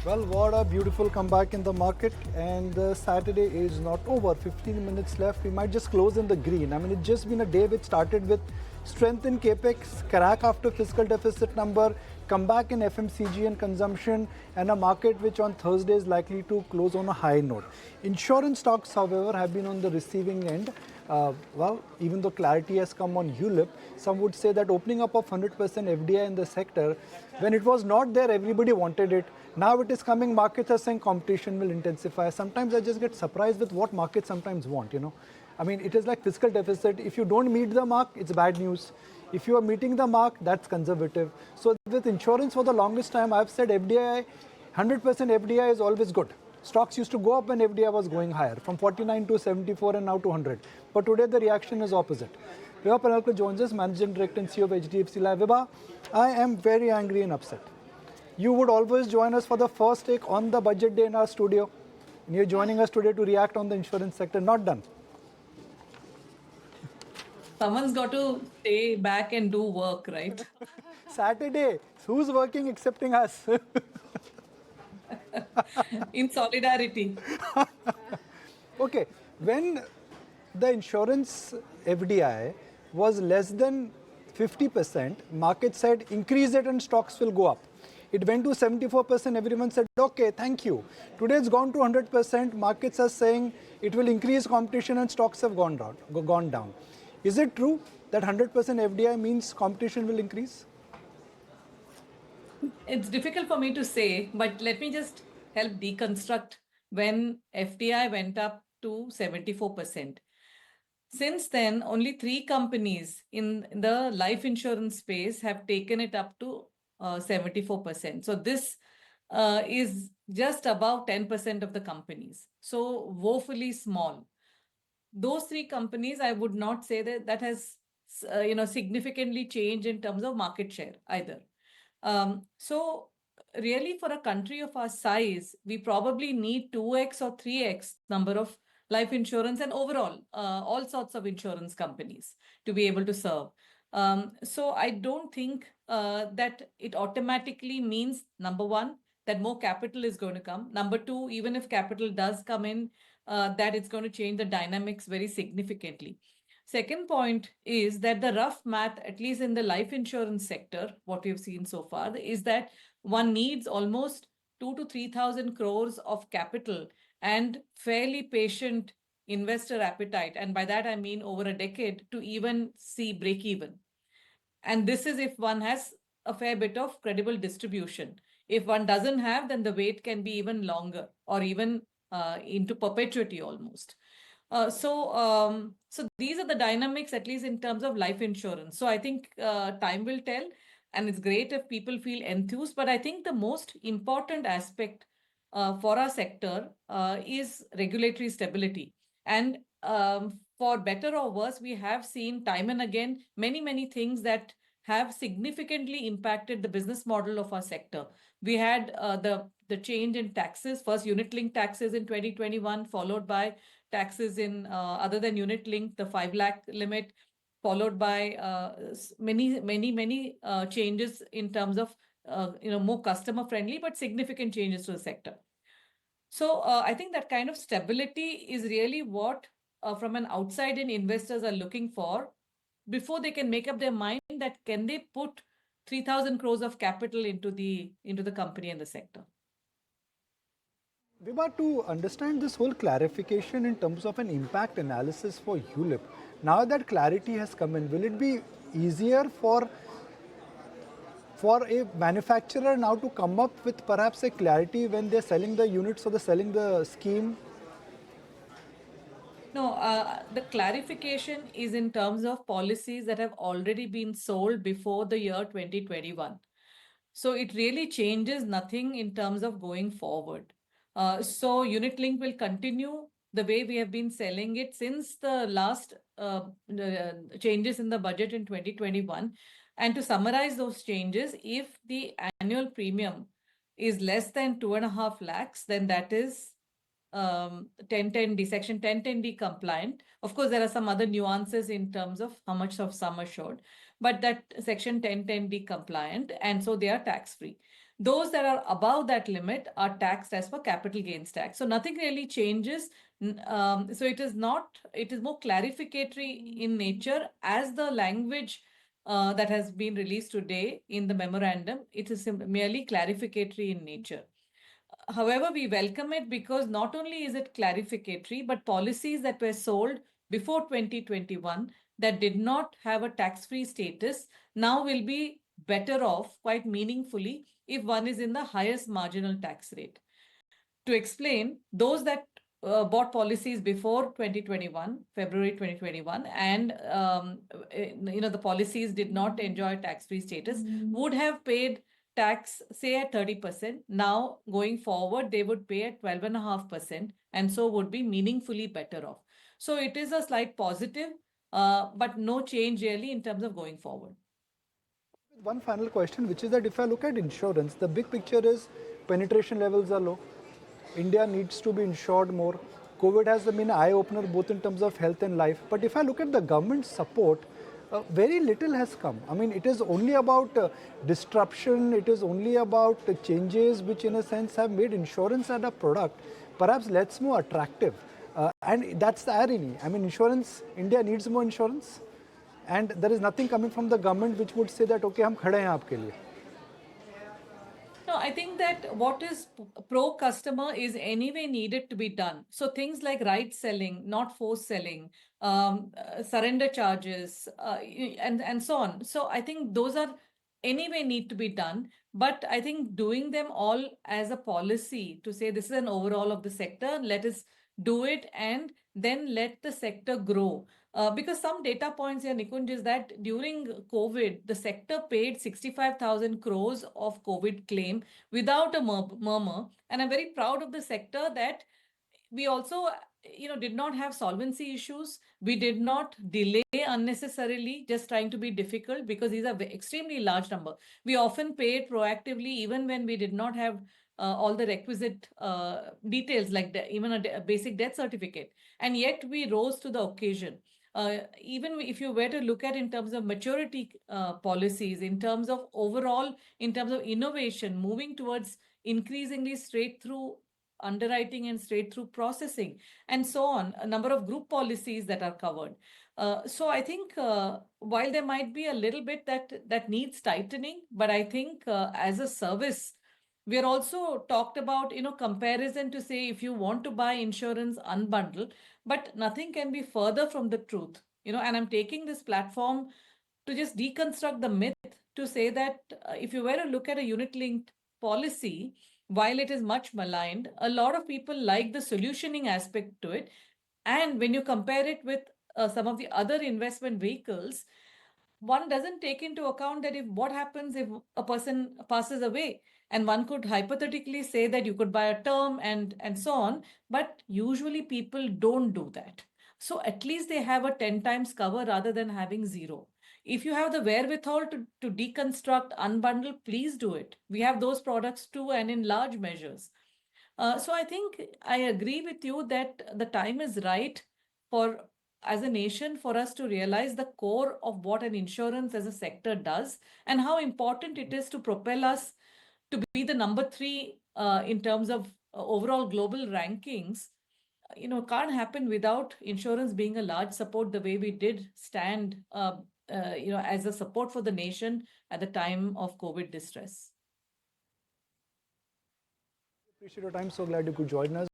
Well, what a beautiful comeback in the market, and Saturday is not over. 15 minutes left. We might just close in the green. I mean, it's just been a day which started with strength in capex, crack after fiscal deficit number, comeback in FMCG and consumption, and a market which on Thursday is likely to close on a high note. Insurance stocks, however, have been on the receiving end. Well, even though clarity has come on ULIP, some would say that opening up of 100% FDI in the sector, when it was not there, everybody wanted it. Now it is coming, markets are saying competition will intensify. Sometimes I just get surprised with what markets sometimes want, I mean, it is like fiscal deficit. If you don't meet the mark, it's bad news. If you are meeting the mark, that's conservative. So with insurance for the longest time, I've said FDI, 100% FDI is always good. Stocks used to go up when FDI was going higher, from 49 to 74 and now to 100. But today the reaction is opposite. Vibha Padalkar joins us, Managing Director and CEO of HDFC Life. Vibha, I am very angry and upset. You would always join us for the first take on the budget day in our studio. And you're joining us today to react on the insurance sector. Not done. Someone's got to stay back and do work, right? Saturday. Who's working excepting us? In solidarity. Okay. When the insurance FDI was less than 50%, market said increase it and stocks will go up. It went to 74%, everyone said, okay, thank you. Today it's gone to 100%, markets are saying it will increase competition and stocks have gone down. Is it true that 100% FDI means competition will increase? It's difficult for me to say, but let me just help deconstruct when FDI went up to 74%. Since then, only 3 companies in the life insurance space have taken it up to 74%. So this is just above 10% of the companies. So woefully small. Those 3 companies, I would not say that has significantly changed in terms of market share either. So really for a country of our size, we probably need 2x or 3x number of life insurance and overall all sorts of insurance companies to be able to serve. So I don't think that it automatically means, number one, that more capital is going to come. Number two, even if capital does come in, that it's going to change the dynamics very significantly. Second point is that the rough math, at least in the life insurance sector, what we've seen so far, is that one needs almost 2,000 to 3,000 crores of capital and fairly patient investor appetite. And by that, I mean over a decade to even see break even. And this is if one has a fair bit of credible distribution. If one doesn't have, then the wait can be even longer or even into perpetuity almost. So these are the dynamics, at least in terms of life insurance. So I think time will tell, and it's great if people feel enthused. But I think the most important aspect for our sector is regulatory stability. And for better or worse, we have seen time and again many things that have significantly impacted the business model of our sector. We had the change in taxes, first unit-linked taxes in 2021, followed by taxes in other than unit-linked, the 5 lakh limit, followed by many changes in terms of more customer-friendly, but significant changes to the sector. So I think that kind of stability is really what from an outside-in investors are looking for before they can make up their mind that can they put 3,000 crores of capital into the company and the sector. Vibha, to understand this whole clarification in terms of an impact analysis for ULIP, now that clarity has come in, will it be easier for a manufacturer now to come up with perhaps a clarity when they're selling the units or they're selling the scheme? No, the clarification is in terms of policies that have already been sold before the year 2021. So it really changes nothing in terms of going forward. So unit link will continue the way we have been selling it since the last changes in the budget in 2021. And to summarize those changes, if the annual premium is less than 2.5 lakhs, then that is 1010D, section 1010D compliant. Of course, there are some other nuances in terms of how much of sum assured, but that section 1010D compliant, and so they are tax free. Those that are above that limit are taxed as per capital gains tax. So nothing really changes. So it is not, it is more clarificatory in nature as the language that has been released today in the memorandum. It is merely clarificatory in nature. However, we welcome it because not only is it clarificatory, but policies that were sold before 2021 that did not have a tax-free status now will be better off quite meaningfully if one is in the highest marginal tax rate. To explain, those that bought policies before 2021, February 2021, and the policies did not enjoy tax-free status, would have paid tax, say at 30%. Now, going forward, they would pay at 12.5%, and so would be meaningfully better off. So it is a slight positive, but no change really in terms of going forward. One final question, which is that if I look at insurance, the big picture is penetration levels are low. India needs to be insured more. COVID has been an eye-opener both in terms of health and life. But if I look at the government support, very little has come. I mean, it is only about disruption. It is only about changes which in a sense have made insurance as a product perhaps less more attractive. And that's the irony. I mean, insurance, India needs more insurance. And there is nothing coming from the government which would say that, okay, हम खड़े हैं आपके लिए. No, I think that what is pro customer is anyway needed to be done. So things like right selling, not force selling, surrender charges, and so on. So I think those are anyway need to be done. But I think doing them all as a policy to say this is an overall of the sector, let us do it and then let the sector grow. Because some data points here, Nikunj, is that during COVID, the sector paid 65,000 crores of COVID claim without a murmur. And I'm very proud of the sector that we also did not have solvency issues. We did not delay unnecessarily just trying to be difficult because these are extremely large number. We often paid proactively even when we did not have all the requisite details like even a basic death certificate, and yet we rose to the occasion. Even if you were to look at in terms of maturity policies, in terms of overall, in terms of innovation, moving towards increasingly straight through underwriting and straight through processing, and so on, a number of group policies that are covered. So I think while there might be a little bit that needs tightening, but I think as a service, we are also talked about, comparison to say if you want to buy insurance, unbundle, but nothing can be further from the truth, and I'm taking this platform to just deconstruct the myth to say that if you were to look at a unit linked policy, while it is much maligned, a lot of people like the solutioning aspect to it. And when you compare it with some of the other investment vehicles, one doesn't take into account that if what happens if a person passes away, and one could hypothetically say that you could buy a term and so on, but usually people don't do that. So at least they have a 10 times cover rather than having zero. If you have the wherewithal to deconstruct, unbundle, please do it. We have those products too, and in large measures. So I think I agree with you that the time is right for, as a nation, for us to realize the core of what an insurance as a sector does and how important it is to propel us to be the number 3 in terms of overall global rankings. Can't happen without insurance being a large support the way we did stand, as a support for the nation at the time of COVID distress. Appreciate your time. So glad you could join us.